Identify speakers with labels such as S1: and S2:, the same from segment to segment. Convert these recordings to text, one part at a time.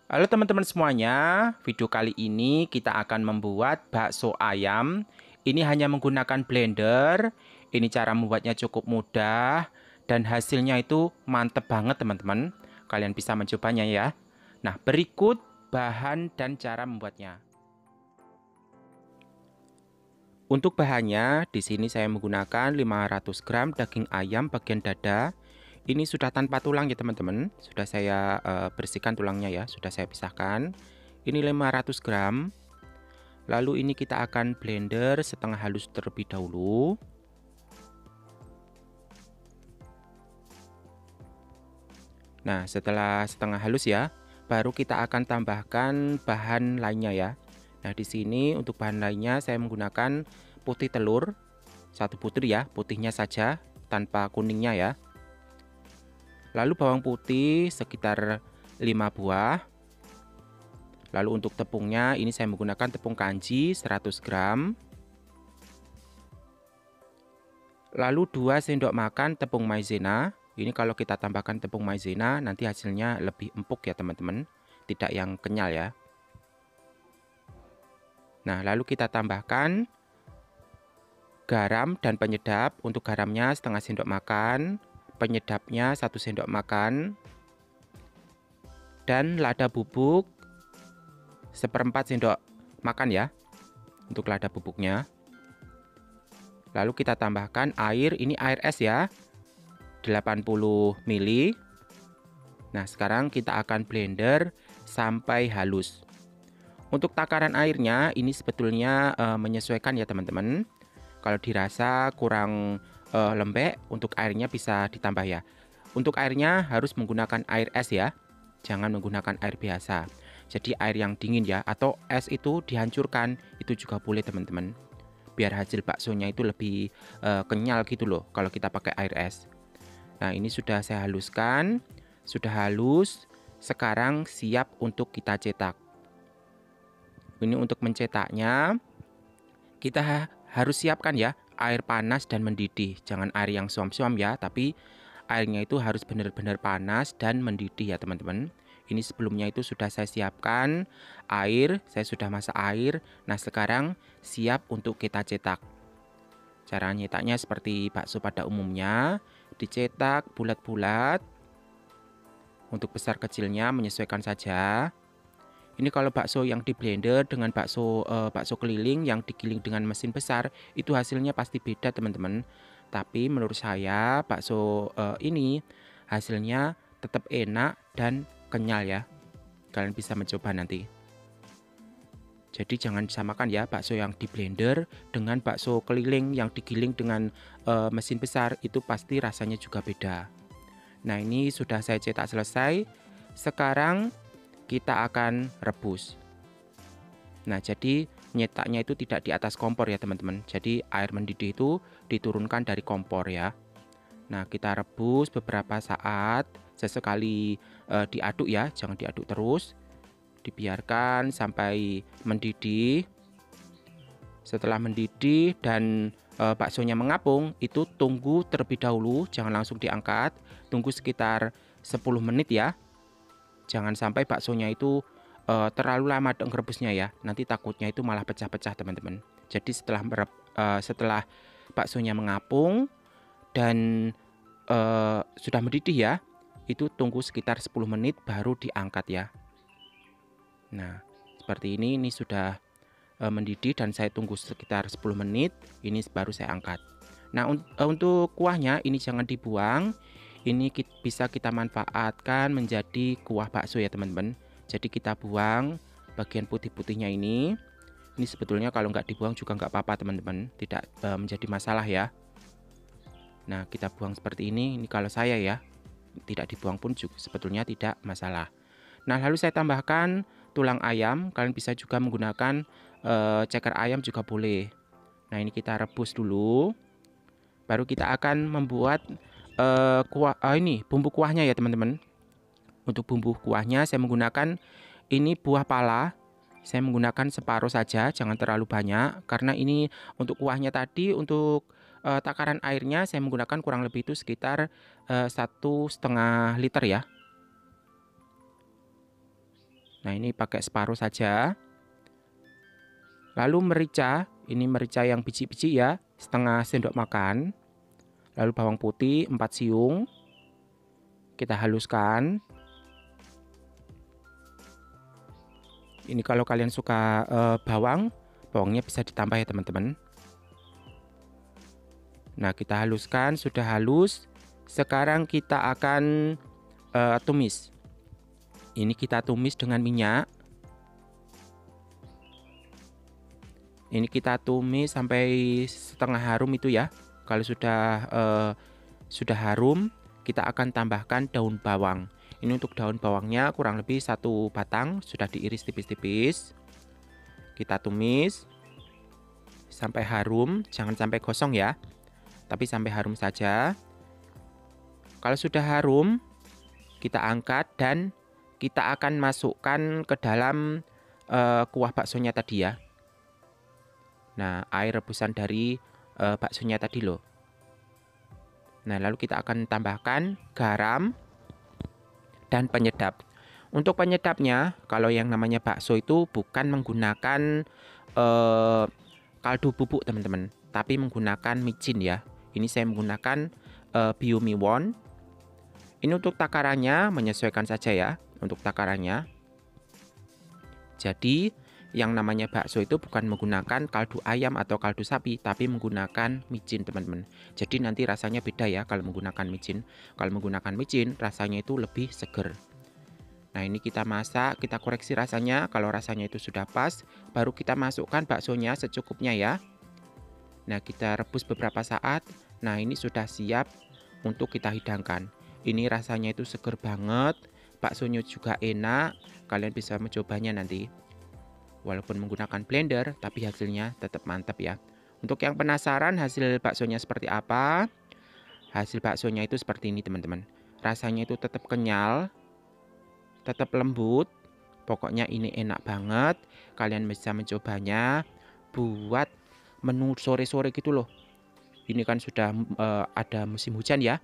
S1: Halo teman-teman semuanya, video kali ini kita akan membuat bakso ayam. Ini hanya menggunakan blender. Ini cara membuatnya cukup mudah dan hasilnya itu mantep banget teman-teman. Kalian bisa mencobanya ya. Nah, berikut bahan dan cara membuatnya. Untuk bahannya, di sini saya menggunakan 500 gram daging ayam bagian dada. Ini sudah tanpa tulang ya teman-teman. Sudah saya bersihkan tulangnya ya, sudah saya pisahkan. Ini 500 gram. Lalu ini kita akan blender setengah halus terlebih dahulu. Nah, setelah setengah halus ya, baru kita akan tambahkan bahan lainnya ya. Nah, di sini untuk bahan lainnya saya menggunakan putih telur, satu butir ya, putihnya saja tanpa kuningnya ya. Lalu bawang putih sekitar 5 buah. Lalu untuk tepungnya ini saya menggunakan tepung kanji 100 gram. Lalu 2 sendok makan tepung maizena. Ini kalau kita tambahkan tepung maizena nanti hasilnya lebih empuk ya teman-teman, tidak yang kenyal ya. Nah, lalu kita tambahkan garam dan penyedap. Untuk garamnya setengah sendok makan, penyedapnya 1 sendok makan, dan lada bubuk seperempat sendok makan ya untuk lada bubuknya. Lalu kita tambahkan air, ini air es ya, 80 ml. Nah, sekarang kita akan blender sampai halus. Untuk takaran airnya ini sebetulnya menyesuaikan ya teman-teman. Kalau dirasa kurang lembek, untuk airnya bisa ditambah ya. Untuk airnya harus menggunakan air es ya, jangan menggunakan air biasa. Jadi air yang dingin ya, atau es itu dihancurkan, itu juga boleh teman-teman. Biar hasil baksonya itu lebih kenyal gitu loh kalau kita pakai air es. Nah, ini sudah saya haluskan, sudah halus. Sekarang siap untuk kita cetak. Ini untuk mencetaknya, kita harus siapkan ya air panas dan mendidih. Jangan air yang suam-suam ya, tapi airnya itu harus benar-benar panas dan mendidih ya teman-teman. Ini sebelumnya itu sudah saya siapkan air, saya sudah masak air. Nah, sekarang siap untuk kita cetak. Cara nyetaknya seperti bakso pada umumnya, dicetak bulat-bulat. Untuk besar kecilnya menyesuaikan saja. Ini kalau bakso yang di blender dengan bakso keliling yang digiling dengan mesin besar, itu hasilnya pasti beda teman-teman. Tapi menurut saya bakso ini hasilnya tetap enak dan kenyal ya. Kalian bisa mencoba nanti. Jadi jangan disamakan ya bakso yang di blender dengan bakso keliling yang digiling dengan mesin besar, itu pasti rasanya juga beda. Nah, ini sudah saya cetak selesai. Sekarang kita akan rebus. Nah, jadi nyetaknya itu tidak di atas kompor ya teman-teman. Jadi air mendidih itu diturunkan dari kompor ya. Nah, kita rebus beberapa saat. Sesekali diaduk ya, jangan diaduk terus. Dibiarkan sampai mendidih. Setelah mendidih dan baksonya mengapung, itu tunggu terlebih dahulu, jangan langsung diangkat. Tunggu sekitar 10 menit ya. Jangan sampai baksonya itu terlalu lama ngerebusnya ya. Nanti takutnya itu malah pecah-pecah teman-teman. Jadi setelah baksonya mengapung dan sudah mendidih ya, itu tunggu sekitar 10 menit baru diangkat ya. Nah, seperti ini sudah mendidih dan saya tunggu sekitar 10 menit. Ini baru saya angkat. Nah, untuk kuahnya ini jangan dibuang. Ini bisa kita manfaatkan menjadi kuah bakso ya teman-teman. Jadi kita buang bagian putih-putihnya ini. Ini sebetulnya kalau nggak dibuang juga nggak apa-apa teman-teman. Tidak menjadi masalah ya. Nah, kita buang seperti ini. Ini kalau saya ya. Tidak dibuang pun juga sebetulnya tidak masalah. Nah, lalu saya tambahkan tulang ayam. Kalian bisa juga menggunakan ceker ayam juga boleh. Nah, ini kita rebus dulu. Baru kita akan membuat ini bumbu kuahnya ya teman-teman. Untuk bumbu kuahnya saya menggunakan ini buah pala. Saya menggunakan separuh saja, jangan terlalu banyak. Karena ini untuk kuahnya tadi, untuk takaran airnya saya menggunakan kurang lebih itu sekitar 1,5 liter ya. Nah, ini pakai separuh saja. Lalu merica, ini merica yang biji-biji ya, setengah sendok makan. Lalu bawang putih 4 siung. Kita haluskan. Ini kalau kalian suka bawangnya bisa ditambah ya teman-teman. Nah, kita haluskan, sudah halus. Sekarang kita akan tumis. Ini kita tumis dengan minyak. Ini kita tumis sampai setengah harum itu ya. Kalau sudah harum, kita akan tambahkan daun bawang. Ini untuk daun bawangnya kurang lebih 1 batang, sudah diiris tipis-tipis. Kita tumis sampai harum, jangan sampai gosong ya, tapi sampai harum saja. Kalau sudah harum, kita angkat dan kita akan masukkan ke dalam kuah baksonya tadi ya. Nah, air rebusan dari baksonya tadi loh. Nah, lalu kita akan tambahkan garam dan penyedap. Untuk penyedapnya, kalau yang namanya bakso itu bukan menggunakan kaldu bubuk teman-teman, tapi menggunakan micin ya. Ini saya menggunakan Bio Miwon. Ini untuk takarannya menyesuaikan saja ya, untuk takarannya. Jadi yang namanya bakso itu bukan menggunakan kaldu ayam atau kaldu sapi, tapi menggunakan micin teman-teman. Jadi nanti rasanya beda ya kalau menggunakan micin. Kalau menggunakan micin rasanya itu lebih seger. Nah, ini kita masak, kita koreksi rasanya. Kalau rasanya itu sudah pas, baru kita masukkan baksonya secukupnya ya. Nah, kita rebus beberapa saat. Nah, ini sudah siap untuk kita hidangkan. Ini rasanya itu seger banget, baksonya juga enak. Kalian bisa mencobanya nanti. Walaupun menggunakan blender, tapi hasilnya tetap mantap ya. Untuk yang penasaran hasil baksonya seperti apa? Hasil baksonya itu seperti ini teman-teman. Rasanya itu tetap kenyal, tetap lembut. Pokoknya ini enak banget. Kalian bisa mencobanya buat menu sore-sore gitu loh. Ini kan sudah ada musim hujan ya.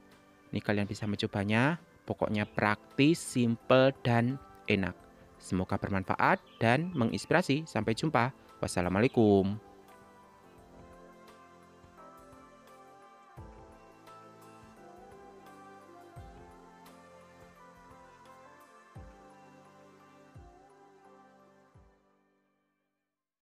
S1: Ini kalian bisa mencobanya. Pokoknya praktis, simple, dan enak. Semoga bermanfaat dan menginspirasi. Sampai jumpa. Wassalamualaikum.